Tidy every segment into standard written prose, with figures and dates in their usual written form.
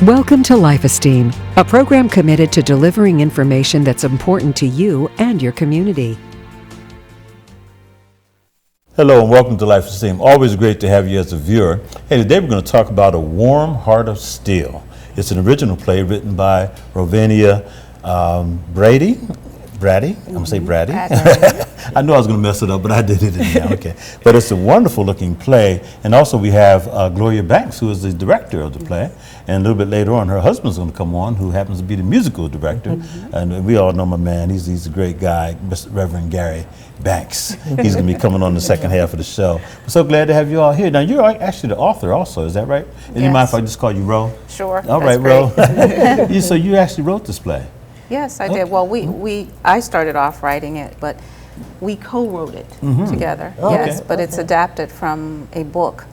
Welcome to Life Esteem, a program committed to delivering information that's important to you and your community. Hello and welcome to Life Esteem. Always great to have you as a viewer. Hey, today we're going to talk about A Warm Heart of Steel. It's an original play written by Rovania Braddy. I'm going to say Braddy. I knew I was going to mess it up, but I did it anyhow. Okay. But it's a wonderful looking play. And also we have Gloria Banks, who is the director of the play. And a little bit later on, her husband's going to come on, who happens to be the musical director. And we all know my man. He's a great guy, Mr. Reverend Gary Banks. He's going to be coming on the second half of the show. We're so glad to have you all here. Now, you're actually the author also, is that right? And you mind if I just call you Ro? Sure. All right, Ro. So you actually wrote this play? Yes, I did. Well, I started off writing it, but we co-wrote it together. Yes, but it's adapted from a book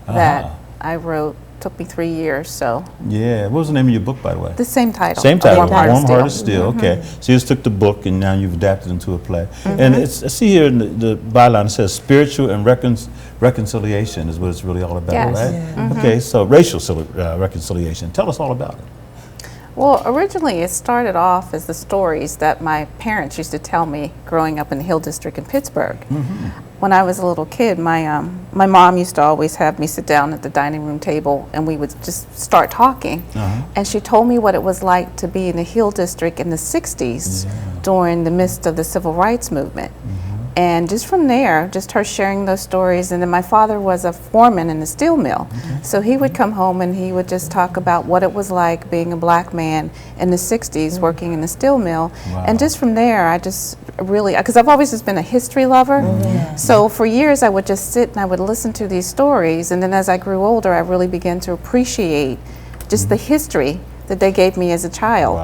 that I wrote. Took me 3 years, so. Yeah, what was the name of your book, by the way? The same title. Same title, Warm Heart of Steel. Okay, so you just took the book and now you've adapted it into a play. And it's, I see here in the byline it says spiritual and reconciliation is what it's really all about, right? Okay, so racial reconciliation. Tell us all about it. Well, originally it started off as the stories that my parents used to tell me growing up in the Hill District in Pittsburgh. When I was a little kid, my mom used to always have me sit down at the dining room table and we would just start talking. And she told me what it was like to be in the Hill District in the 60s during the midst of the Civil Rights Movement. And just from there, just her sharing those stories. And then my father was a foreman in the steel mill. So he would come home and he would just talk about what it was like being a black man in the 60s working in the steel mill. And just from there, I just really, because I've always just been a history lover. So for years, I would just sit and I would listen to these stories. And then as I grew older, I really began to appreciate just the history that they gave me as a child.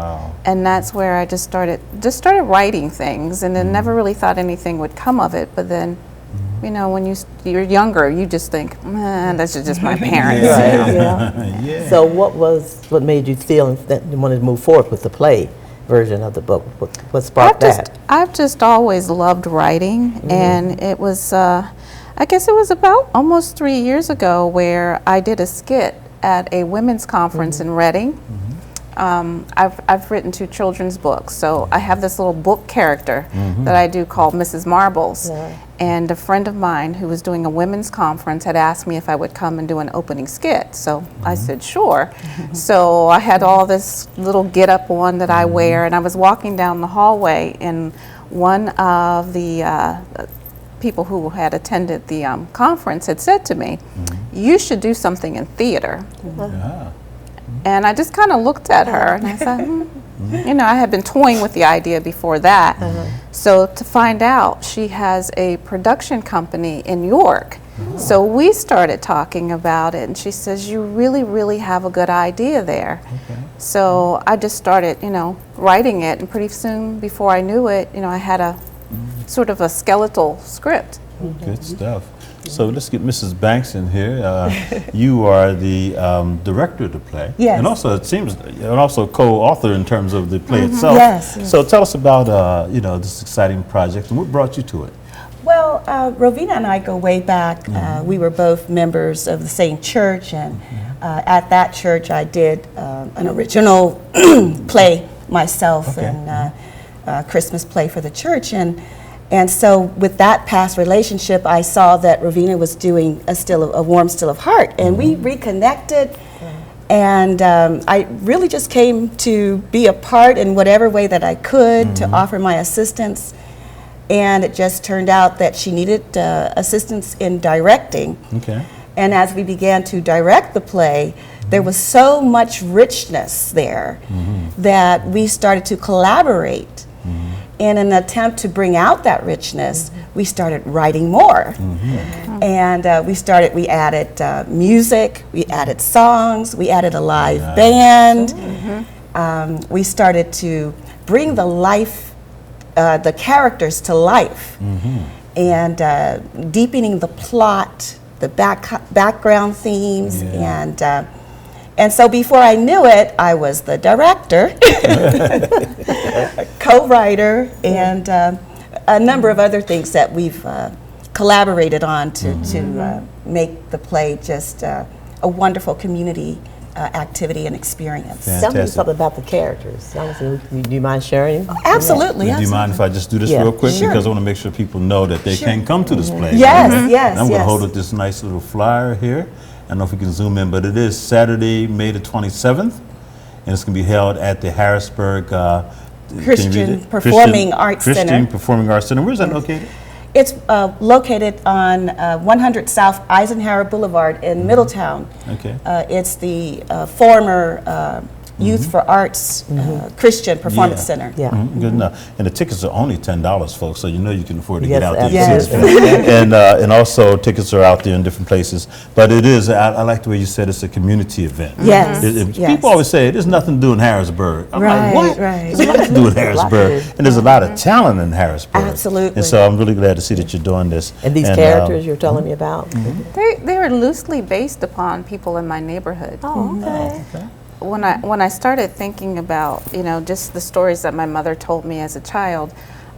And that's where I just started writing things, and then never really thought anything would come of it. But then, you know, when you're younger, you just think, man, that's just my parents. So what made you feel that you wanted to move forward with the play version of the book? What sparked that? I've just always loved writing, and it was, I guess it was about almost 3 years ago where I did a skit at a women's conference in Reading. I've written 2 children's books, so I have this little book character that I do called Mrs. Marbles. And a friend of mine who was doing a women's conference had asked me if I would come and do an opening skit. So I said, sure. So I had all this little get up on that I wear, and I was walking down the hallway, and one of the people who had attended the conference had said to me, you should do something in theater. And I just kind of looked at her and I said, you know, I had been toying with the idea before that. So to find out, she has a production company in New York. So we started talking about it, and she says, you really, really have a good idea there. So I just started, you know, writing it, and pretty soon before I knew it, you know, I had a sort of a skeletal script. Good stuff. So let's get Mrs. Banks in here. You are the director of the play, and also it seems, and also co-author in terms of the play itself. So tell us about you know, this exciting project and what brought you to it. Well, Rovina and I go way back. We were both members of the same church, and at that church I did an original play myself, and Christmas play for the church. And so with that past relationship, I saw that Rovina was doing a Warm Still of Heart, and we reconnected, and I really just came to be a part in whatever way that I could to offer my assistance. And it just turned out that she needed assistance in directing. And as we began to direct the play, there was so much richness there that we started to collaborate. In an attempt to bring out that richness, we started writing more. And we added music, we added songs, we added a live band. We started to bring the characters to life, and deepening the plot, the background themes, and so before I knew it, I was the director, co-writer, and a number of other things that we've collaborated on to make the play just a wonderful community activity and experience. Fantastic. Tell me something about the characters. Do you mind sharing? Absolutely. Do you mind if I just do this Yeah. real quick? Sure. Because I want to make sure people know that they can come to this play. Yes, right? yes, And I'm going to yes. hold up this nice little flyer here. I don't know if we can zoom in, but it is Saturday, May the 27th, and it's going to be held at the Harrisburg can you read Christian it? Performing Arts Christian Center. Performing Arts Center. Where's that located? It's located on 100 South Eisenhower Boulevard in Middletown. Okay. It's the former Youth for Arts Christian Performance Center. Yeah. Good enough. And the tickets are only $10, folks, so you know you can afford to Yes, get out there. Yes. And also tickets are out there in different places. But it is, I like the way you said it's a community event. Yes, yes. People always say there's nothing to do in Harrisburg. I'm Right, like, what? right. There's a lot to do in There's a lot to Harrisburg. do. And there's a lot of talent in Harrisburg. Absolutely. And so I'm really glad to see that you're doing this. And these characters you're telling me about? They were loosely based upon people in my neighborhood. Oh, okay. When I started thinking about, just the stories that my mother told me as a child,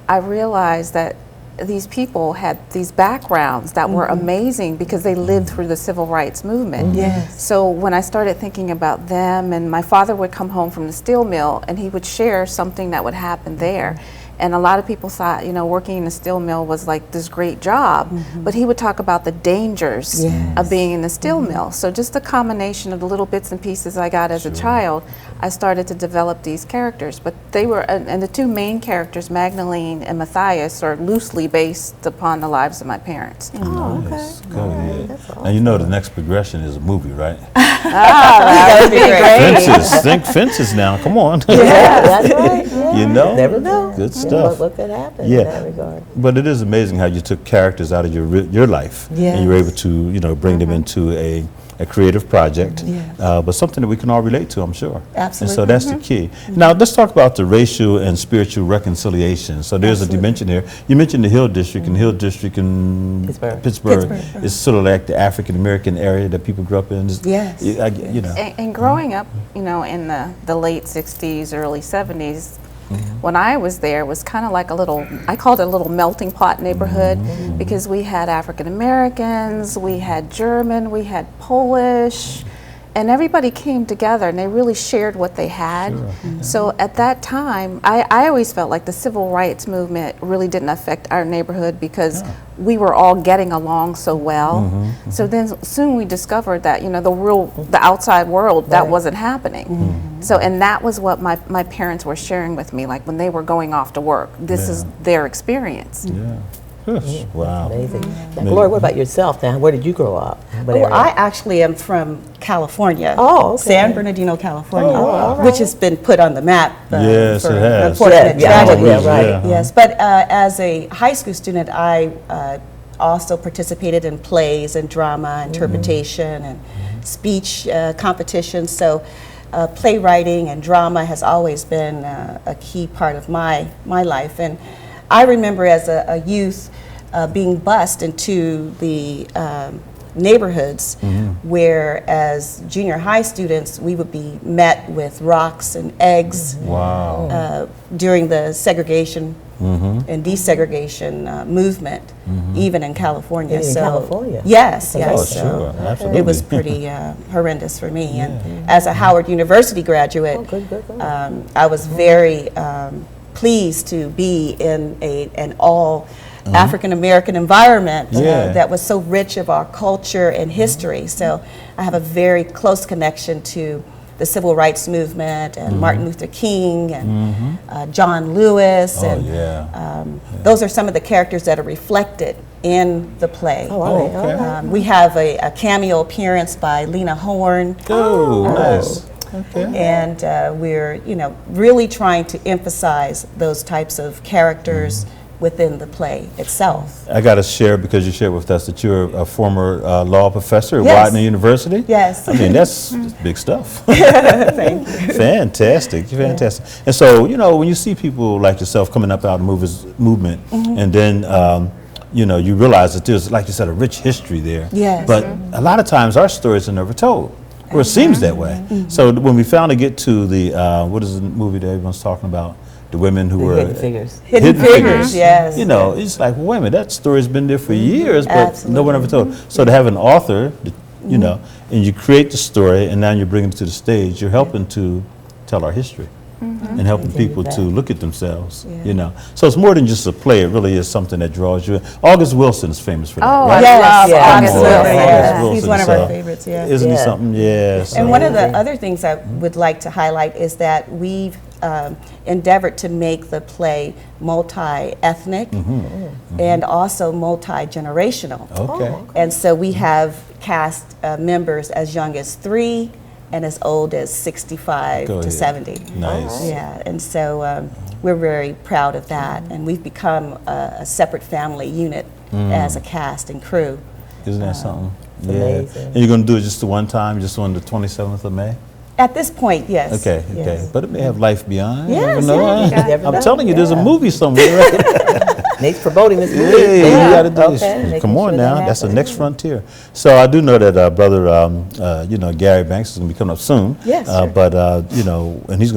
I realized that these people had these backgrounds that were amazing because they lived through the civil rights movement. Yes. So when I started thinking about them, and my father would come home from the steel mill and he would share something that would happen there. And a lot of people thought, working in the steel mill was like this great job, but he would talk about the dangers of being in the steel mill. So just a combination of the little bits and pieces I got as a child, I started to develop these characters. But they were, and the two main characters, Magdalene and Matthias, are loosely based upon the lives of my parents. Oh, okay. Nice. Go All right, ahead. that's awesome. And you know the next progression is a movie, right? That would be great. Fences. Think Fences now. Come on. Yeah, that's right. Yeah. You know? Never know. Good Yeah, stuff. What could happen Yeah. in that regard? But it is amazing how you took characters out of your life and you were able to bring them into a creative project, Yes. but something that we can all relate to, I'm sure. Absolutely. And so that's the key. Now let's talk about the racial and spiritual reconciliation. So there's a dimension here. You mentioned the Hill District, and the Hill District in Pittsburgh. is sort of like the African American area that people grew up in. Yes. And growing up, in the late 60s, early 70s, when I was there, it was kind of like I called it a little melting pot neighborhood because we had African Americans, we had German, we had Polish, and everybody came together and they really shared what they had. So at that time, I always felt like the civil rights movement really didn't affect our neighborhood because we were all getting along so well. So then soon we discovered that, the outside world, that wasn't happening. So, and that was what my parents were sharing with me, like when they were going off to work. This is their experience. Yeah. Gosh, wow. Amazing. Now, Gloria, what about yourself now? Where did you grow up? What Well, area? I actually am from California. Oh, okay. San Bernardino, California, Oh, wow. which has been put on the map Yes, for it has. unfortunate Yeah, tragedy. yeah, right. Yeah. Yes, but as a high school student, I also participated in plays and drama, interpretation, and speech competitions. So playwriting and drama has always been a key part of my life. And I remember as a youth being bused into the neighborhoods where as junior high students we would be met with rocks and eggs Wow. during the segregation and desegregation movement, even in California. Even in California? Yes, yes. Oh, so sure. Absolutely. it was pretty horrendous for me. And as a Howard University graduate, good. I was very pleased to be in an all African American environment Yeah. that was so rich of our culture and history. So I have a very close connection to the civil rights movement and Martin Luther King and John Lewis. Oh, And yeah. those are some of the characters that are reflected in the play. Oh, all right, okay. all right. We have a cameo appearance by Lena Horne. Oh, nice. Okay. And we're, really trying to emphasize those types of characters within the play itself. I got to share, because you shared with us that you're a former law professor at Yes. Widener University. Yes. I mean, that's big stuff. Thank you. Fantastic, fantastic. And so, when you see people like yourself coming up out of the movement, and then, you realize that there's, like you said, a rich history there. Yes. But a lot of times our stories are never told, or it seems that way. So when we finally get to the, what is the movie that everyone's talking about? The women who were Hidden Figures. Hidden Figures, yes. It's like, wait a minute, that story's been there for years, but no one ever Absolutely. told. So to have an author you know, and you create the story, and now you're bringing it to the stage. You're helping to tell our history. And helping people to look at themselves, you know. So it's more than just a play. It really is something that draws you in. August Wilson is famous for that, Oh, right? I love August absolutely. Wilson. Yeah. Wilson, He's one of so- our favorites, yeah. Isn't he Yeah. something? Yeah. So. And one of the other things I would like to highlight is that we've endeavored to make the play multi-ethnic and also multi-generational. Okay. And so we have cast members as young as 3 and as old as 65 Go to ahead. 70. Nice. Yeah, and so we're very proud of that, and we've become a separate family unit as a cast and crew. Isn't that something? Yeah. amazing. And you're going to do it just the one time, just on the 27th of May? At this point, yes. Okay, okay. Yes. But it may have life beyond. You Yes, never know, yeah, huh? you never I'm know. telling you, there's a Yeah. movie somewhere. Right? Nate's promoting this Yeah, movie. you got to do Okay, this. making Come on sure now, that that's the happens. next frontier. So I do know that brother, you know, Gary Banks is going to be coming up soon. Yes, sir. But you know, and he's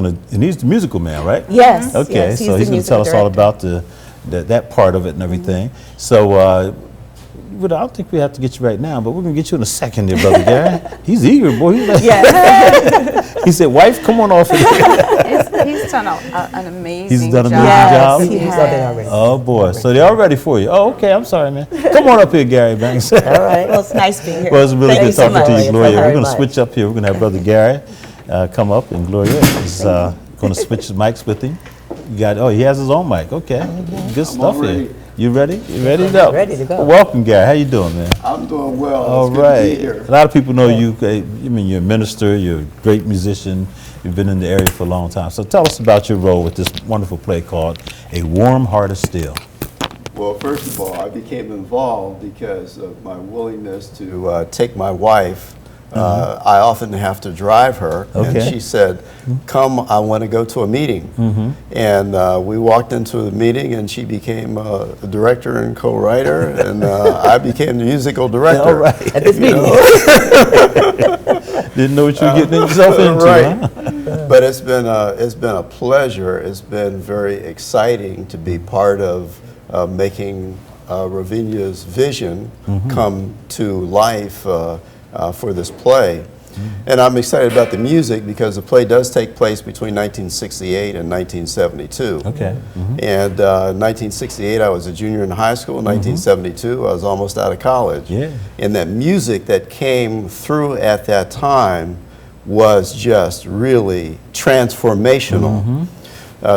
the musical man, right? Yes. Okay, yes, so the he's going to tell us musical all director. about that part of it and everything. So. But I don't think we have to get you right now, but we're going to get you in a second there, Brother Gary. He's eager, boy. He's like, Yes. he said, wife, come on off. He's done an amazing He's done an job. amazing job. Yes, he He's has. something already. Oh, boy. So they're all ready for you. Oh, okay. I'm sorry, man. Come on up here, Gary Banks. All right. Well, it's nice being here. Well, it's really Thank good you so talking to you, much. Gloria. We're Very going to much. switch up here. We're going to have Brother Gary come up, and Gloria is going to switch his mics with him. You got? Oh, he has his own mic. Okay, good stuff here. You ready? You ready to go? Ready to go. Welcome, Gary. How you doing, man? I'm doing well. All It's good right. to be here. A lot of people know you. I mean, you're a minister. You're a great musician. You've been in the area for a long time. So tell us about your role with this wonderful play called "A Warm Heart of Steel." Well, first of all, I became involved because of my willingness to take my wife. I often have to drive her, Okay. and she said, "Come, I want to go to a meeting." And we walked into the meeting, and she became a director and co-writer, and I became the musical director. All right. At this meeting. Didn't know what you were getting yourself into, Right. huh? But it's been a pleasure. It's been very exciting to be part of making Ravinia's vision come to life for this play. And I'm excited about the music because the play does take place between 1968 and 1972. Okay. And 1968, I was a junior in high school. 1972, I was almost out of college. Yeah. And that music that came through at that time was just really transformational.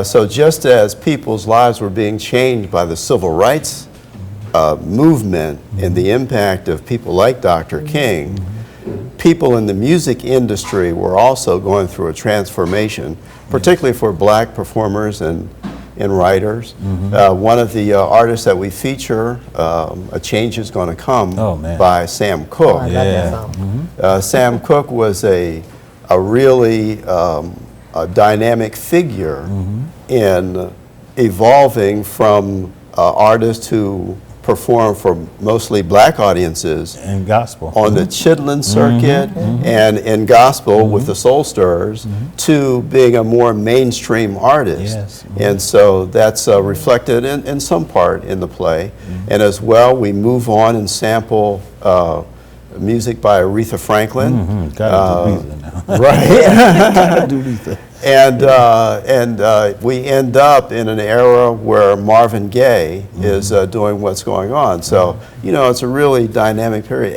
So just as people's lives were being changed by the civil rights movement and the impact of people like Dr. King, people in the music industry were also going through a transformation, particularly for black performers and writers. One of the artists that we feature, A Change Is Gonna Come, Oh, man. by Sam Cooke. I love that Yeah. song. Sam Cooke was a really a dynamic figure in evolving from artists who perform for mostly black audiences And gospel. on the Chitlin circuit and in gospel with the Soul Stirrers to being a more mainstream artist. Yes. And so that's reflected in some part in the play. And as well, we move on and sample music by Aretha Franklin. Gotta do Luther now. Right. Gotta do Luther. And we end up in an era where Marvin Gaye is doing what's going on. So, you know, it's a really dynamic period.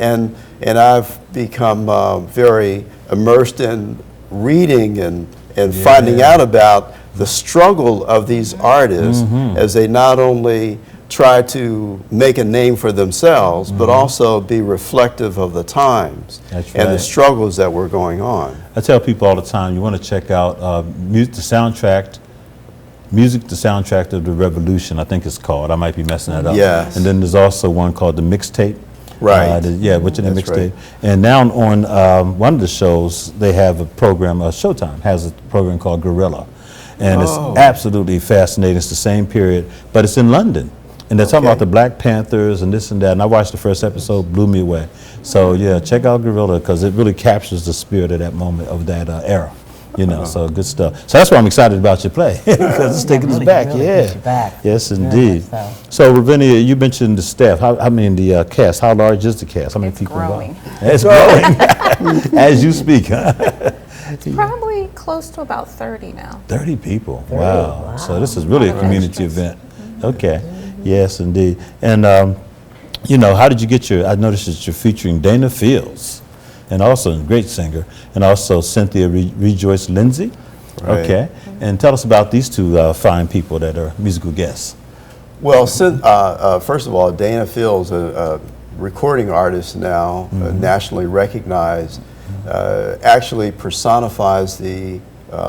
And I've become very immersed in reading and finding out about the struggle of these artists as they not only try to make a name for themselves, but also be reflective of the times That's and the right. struggles that were going on. I tell people all the time, you want to check out Music the Soundtrack of the Revolution, I think it's called. I might be messing that up. Yes. And then there's also one called The Mixtape. Right. Yeah, what's in the That's Mixtape. right. And now on one of the shows, they have a program, Showtime has a program called Gorilla. And it's absolutely fascinating. It's the same period, but it's in London. And they're talking Okay. about the Black Panthers and this and that. And I watched the first episode, blew me away. So yeah, check out Gorilla because it really captures the spirit of that moment, of that era. You know, so good stuff. So that's why I'm excited about your play, because it's taking us back. Really Yeah. takes you back. Yes, Very indeed. much So, Ravinia, you mentioned the staff. How many the cast? How large is the cast? How many It's people growing. involved? It's growing as you speak, huh? Probably close to about 30 now. 30 people. 30, Wow. So wow. this is really a Lot of community extras. event. Okay. Yes, indeed. And you know, how did you get your? I noticed that you're featuring Dana Fields, and also a great singer, and also Cynthia Rejoice Lindsay. Right. Okay. And tell us about these two fine people that are musical guests. Well, first of all, Dana Fields, a recording artist now, nationally recognized, actually personifies the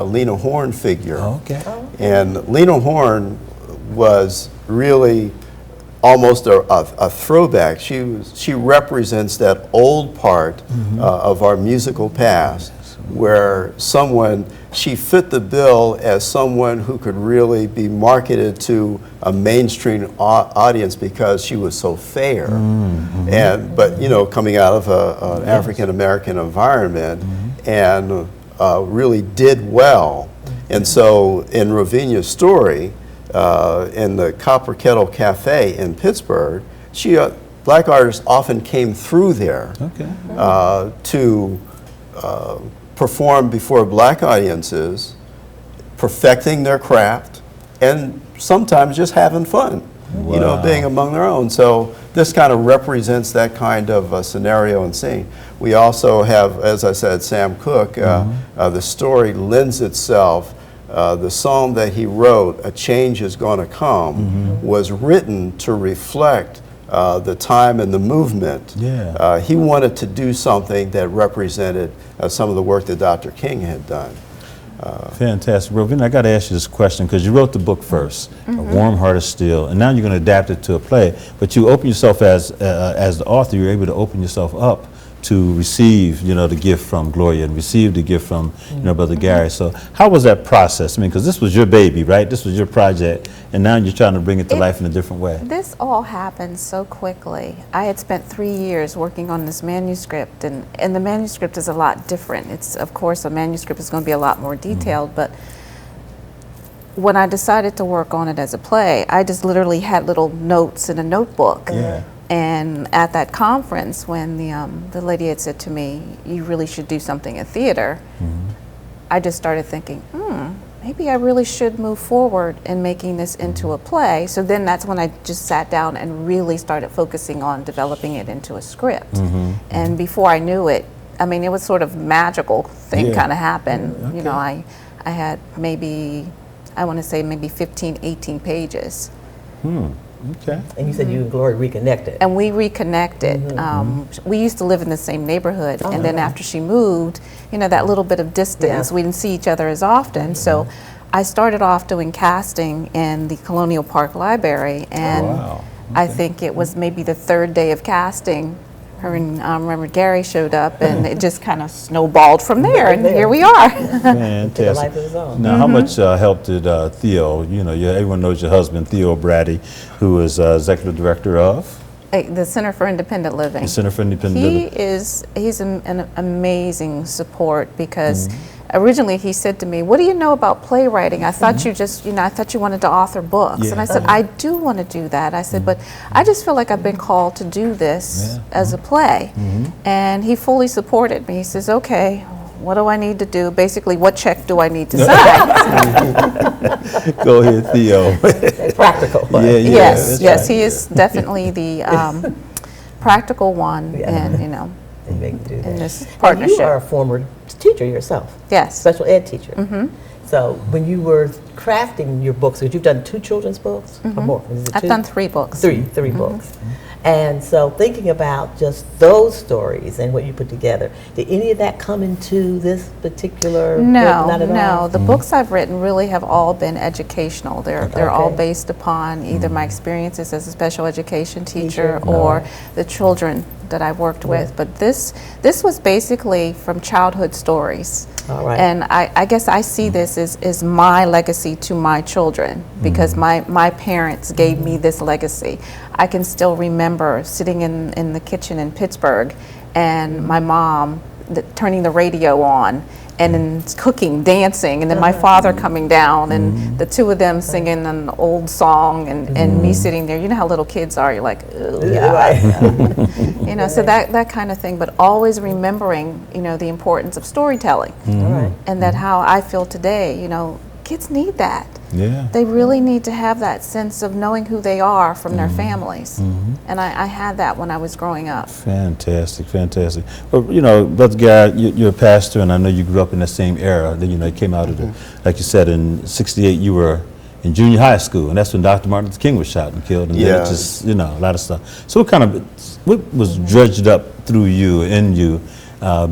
Lena Horne figure. Okay. And Lena Horne was really almost a throwback. She represents that old part of our musical past, where she fit the bill as someone who could really be marketed to a mainstream audience because she was so fair. But you know, coming out of an African American environment, and really did well. And so in Ravinia's story, in the Copper Kettle Cafe in Pittsburgh, black artists often came through there to perform before black audiences, perfecting their craft, and sometimes just having fun, you know, being among their own. So this kind of represents that kind of scenario and scene. We also have, as I said, Sam Cooke. The story lends itself. The song that he wrote, "A Change Is Gonna Come," was written to reflect the time and the movement. Yeah. He wanted to do something that represented some of the work that Dr. King had done. Fantastic. Rovina, I got to ask you this question because you wrote the book first, A Warm Heart of Steel, and now you're going to adapt it to a play. But you open yourself as the author, you're able to open yourself up to receive, you know, the gift from Gloria and receive the gift from, you know, Brother Gary. So how was that process? I mean, because this was your baby, right? This was your project, and now you're trying to bring it to life in a different way. This all happened so quickly. I had spent 3 years working on this manuscript, and the manuscript is a lot different. It's, of course, a manuscript is going to be a lot more detailed, but when I decided to work on it as a play, I just literally had little notes in a notebook. Yeah. And at that conference, when the lady had said to me, "You really should do something in theater," I just started thinking, maybe I really should move forward in making this into a play. So then that's when I just sat down and really started focusing on developing it into a script. And before I knew it, I mean, it was sort of magical thing kind of happened. You know, I had maybe, I want to say maybe 15, 18 pages. Okay. And you said you and Gloria reconnected. And we reconnected. We used to live in the same neighborhood, and then after she moved, you know, that little bit of distance, we didn't see each other as often. So I started off doing casting in the Colonial Park Library, and I think it was maybe the third day of casting, her and Reverend Gary showed up, and it just kind of snowballed from there, and here we are. Fantastic. life of his own. Now, how much help did Theo, you know, everyone knows your husband, Theo Braddy, who is executive director of The Center for Independent Living. the Center for Independent Living? He's an amazing support, because originally he said to me, "What do you know about playwriting? I thought you just, you know, I thought you wanted to author books." And I said, "I do want to do that." I said, "But I just feel like I've been called to do this as a play." And he fully supported me. He says, "Okay, what do I need to do? Basically, what check do I need to sign?" Go ahead, Theo. Practical. Yes, that's right. he is definitely the practical one, and you know, And make you do that. in this And partnership. you are a former teacher yourself. Yes. Special ed teacher. So when you were crafting your books, because you've done 2 children's books or more? Is it I've 2? done 3 books. Three books. And so thinking about just those stories and what you put together, did any of that come into this particular book? No, Not at all? no. The books I've written really have all been educational. They're all Okay. based upon either my experiences as a special education teacher or the children that I worked with. But this was basically from childhood stories. All right. And I guess I see this as my legacy to my children, because my parents gave me this legacy. I can still remember sitting in the kitchen in Pittsburgh, and my mom turning the radio on and then cooking, dancing, and then my father coming down and the two of them singing an old song and me sitting there. You know how little kids are, you're like, ooh, you know, so that kind of thing, but always remembering, you know, the importance of storytelling and that how I feel today, you know, kids need that. Yeah. They really need to have that sense of knowing who they are from their families. And I had that when I was growing up. Fantastic, fantastic. Well, you know, Brother Garrett, you're a pastor, and I know you grew up in the same era. That, you know, you came out of the, like you said, in '68 you were in junior high school, and that's when Dr. Martin Luther King was shot and killed, and then it just, you know, a lot of stuff. So what was dredged up through you, in you,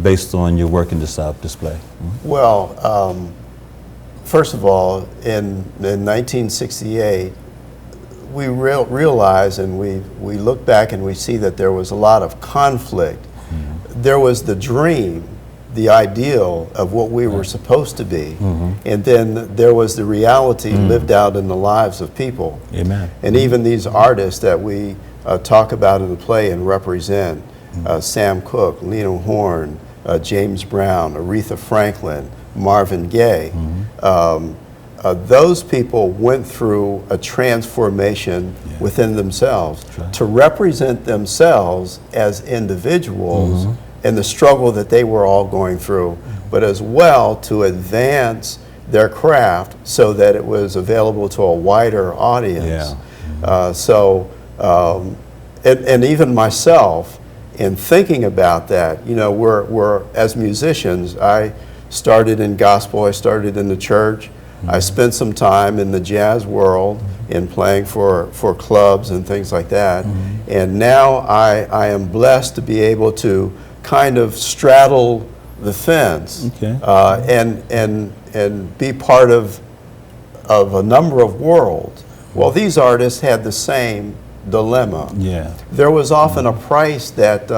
based on your work in this display? Well, first of all, in 1968, we realized, and we look back and we see that there was a lot of conflict. There was the dream, the ideal of what we were supposed to be, and then there was the reality lived out in the lives of people. Amen. And even these artists that we talk about in the play and represent, Sam Cooke, Lena Horne, James Brown, Aretha Franklin, Marvin Gaye, those people went through a transformation within themselves to represent themselves as individuals and the struggle that they were all going through, but as well to advance their craft so that it was available to a wider audience. And even myself, in thinking about that, you know, we're as musicians, I started in gospel, I started in the church. I spent some time in the jazz world in playing for clubs and things like that. And now I am blessed to be able to kind of straddle the fence and be part of a number of worlds. Well, these artists had the same dilemma. There was often a price that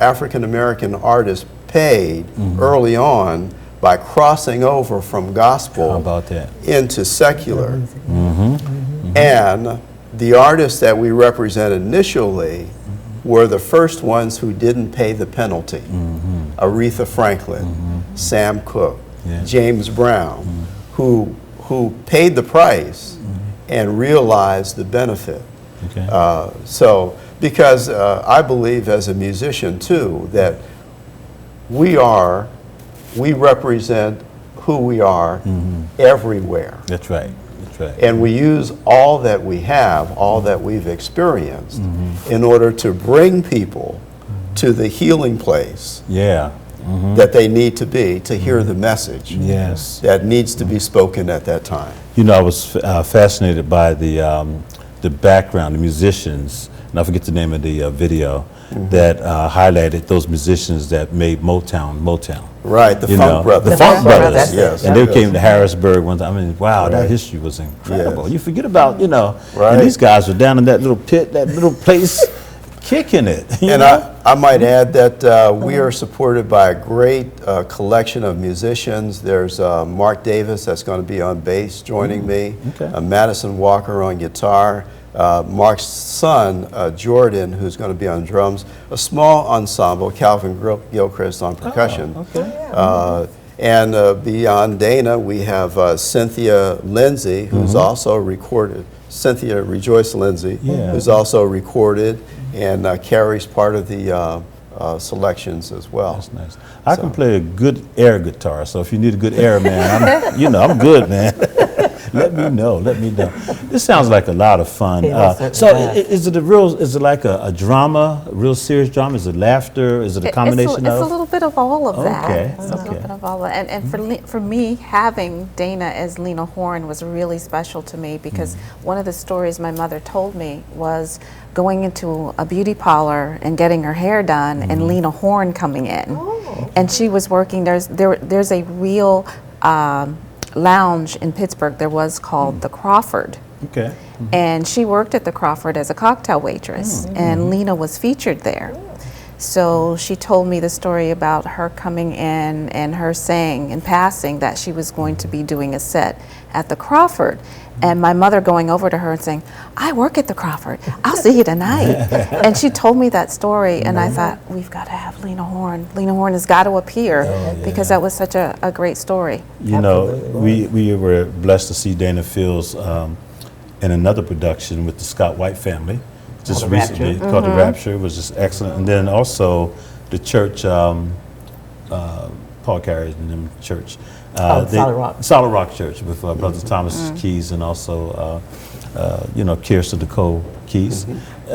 African American artists paid early on by crossing over from gospel into secular. And the artists that we represent initially were the first ones who didn't pay the penalty. Aretha Franklin, Sam Cooke, James Brown, who paid the price and realized the benefit. So, because I believe as a musician too, that we represent who we are everywhere. That's right. That's right. And we use all that we have, all that we've experienced, in order to bring people to the healing place that they need to be to hear the message that needs to be spoken at that time. You know, I was fascinated by the background, the musicians, and I forget the name of the video, that highlighted those musicians that made Motown. Right, the Funk Brothers. The Funk Brothers, yes. And they came to Harrisburg one time. I mean, wow, that history was incredible. You forget about, you know, and these guys were down in that little pit, that little place, kicking it. And I might add that we are supported by a great collection of musicians. There's Mark Davis that's going to be on bass joining me, Madison Walker on guitar, Mark's son, Jordan, who's going to be on drums, a small ensemble, Calvin Gilchrist on percussion. And beyond Dana, we have Cynthia Lindsay, who's also recorded, Cynthia Rejoice Lindsay, who's also recorded and carries part of the selections as well. That's nice. I can play a good air guitar, so if you need a good air man, I'm good, man. Let me know. Let me know. This sounds like a lot of fun. Is it like a drama, a real serious drama? Is it laughter? Is it a combination of? It's a little bit of all of that. Okay. It's a little bit of all of that. And for me, having Dana as Lena Horne was really special to me because one of the stories my mother told me was going into a beauty parlor and getting her hair done and Lena Horne coming in. And she was working, there's a real lounge in Pittsburgh there was called the Crawford. And she worked at the Crawford as a cocktail waitress and Lena was featured there. So she told me the story about her coming in and her saying in passing that she was going to be doing a set at the Crawford. And my mother going over to her and saying, I work at the Crawford. I'll see you tonight. And she told me that story, and I thought, we've got to have Lena Horne. Lena Horne has got to appear because that was such a great story. You know, we were blessed to see Dana Fields in another production with the Scott White family just recently called The Rapture. It was just excellent. And then also the church, Paul Carey's in them church. Solid Rock. Solid Rock Church with Brother Thomas Keys and also, you know, Kirsten Nicole Keys.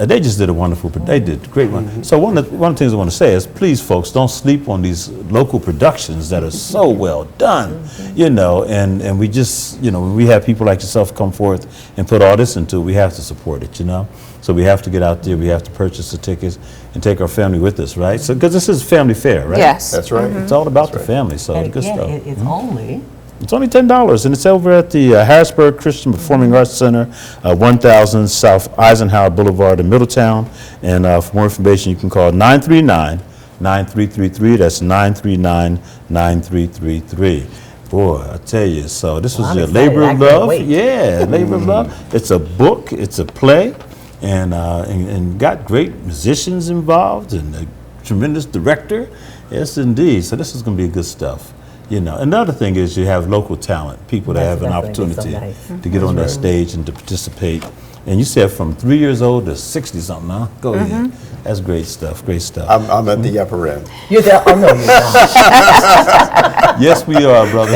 They just did a wonderful, they did a great one. So one of the things I want to say is, please, folks, don't sleep on these local productions that are so well done, you know, and we just, you know, when we have people like yourself come forth and put all this into it, we have to support it, you know. So we have to get out there, we have to purchase the tickets and take our family with us, right? So, because this is family fair, right? Yes. That's right. It's all about the family, so And good again, stuff. it's only It's only $10, and it's over at the Harrisburg Christian Performing Arts Center, 1000 South Eisenhower Boulevard in Middletown. And for more information, you can call 939-9333. That's 939-9333. Boy, I tell you, so this was I'm your excited. labor I of can't love. wait. Yeah, labor of love. It's a book, it's a play, and got great musicians involved and a tremendous director. Yes, indeed. So this is going to be good stuff. You know, another thing is you have local talent, people that have an That's gonna be so opportunity nice. to get on that stage and to participate. And you said from 3 years old to 60-something, huh? Go ahead. That's great stuff, great stuff. I'm at the upper end. you're there. Oh no, you're not. Yes, we are, brother.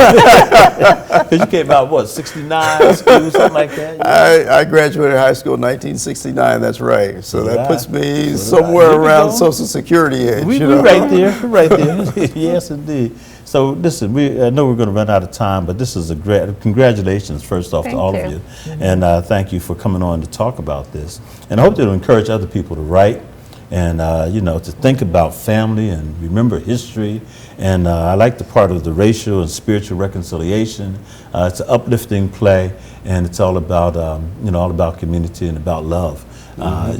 Because you came out, what, 69, school, something like that? I graduated high school in 1969, that's right. So that puts me So did I. somewhere Here we around go. Social Security age. you We're know? right there. We're right there. Yes, indeed. So listen, I know we're going to run out of time, but this is a great, congratulations first off to Thank all you. of you. And thank you for coming on to talk about this. And I hope that it'll encourage other people to write and, you know, to think about family and remember history. And I like the part of the racial and spiritual reconciliation. It's an uplifting play, and it's all about, you know, all about community and about love.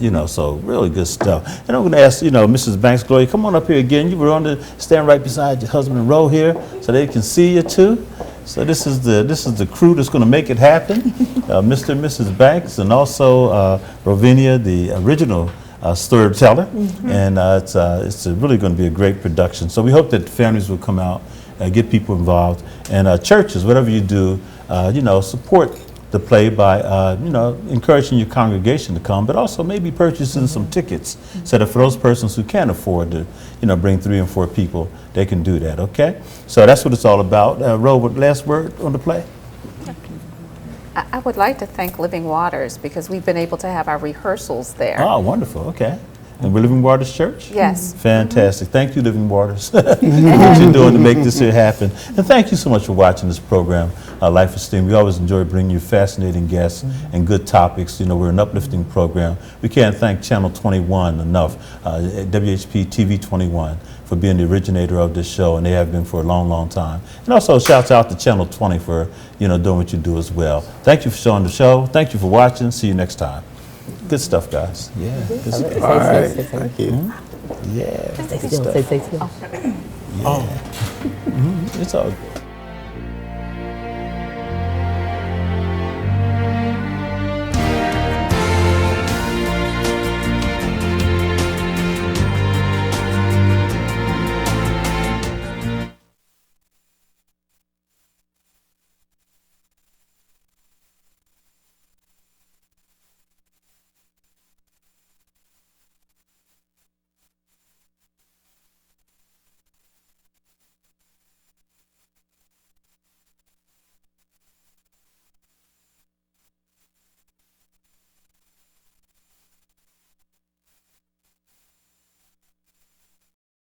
You know, so really good stuff. And I'm going to ask, you know, Mrs. Banks, Gloria, come on up here again. You were on the stand right beside your husband and row here, so they can see you too. So this is the crew that's going to make it happen. Mr. and Mrs. Banks, and also Rovinia, the original storyteller. And it's really going to be a great production. So we hope that families will come out, get people involved, and churches, whatever you do, you know, support the play by, you know, encouraging your congregation to come, but also maybe purchasing some tickets so that for those persons who can't afford to, you know, bring 3 and 4 people, they can do that, okay? So that's what it's all about. Ro, last word on the play? I would like to thank Living Waters because we've been able to have our rehearsals there. Oh, wonderful, okay. And we're Living Waters Church? Yes. Fantastic. Thank you, Living Waters, what you're doing to make this here happen. And thank you so much for watching this program, Life Esteem. We always enjoy bringing you fascinating guests and good topics. You know, we're an uplifting program. We can't thank Channel 21 enough, WHP TV 21, for being the originator of this show, and they have been for a long, long time. And also shouts out to Channel 20 for, you know, doing what you do as well. Thank you for showing the show. Thank you for watching. See you next time. Good stuff, guys. Yeah, good stuff. All right, thank you. Yeah, Stay good still. stuff. Stay still. It's all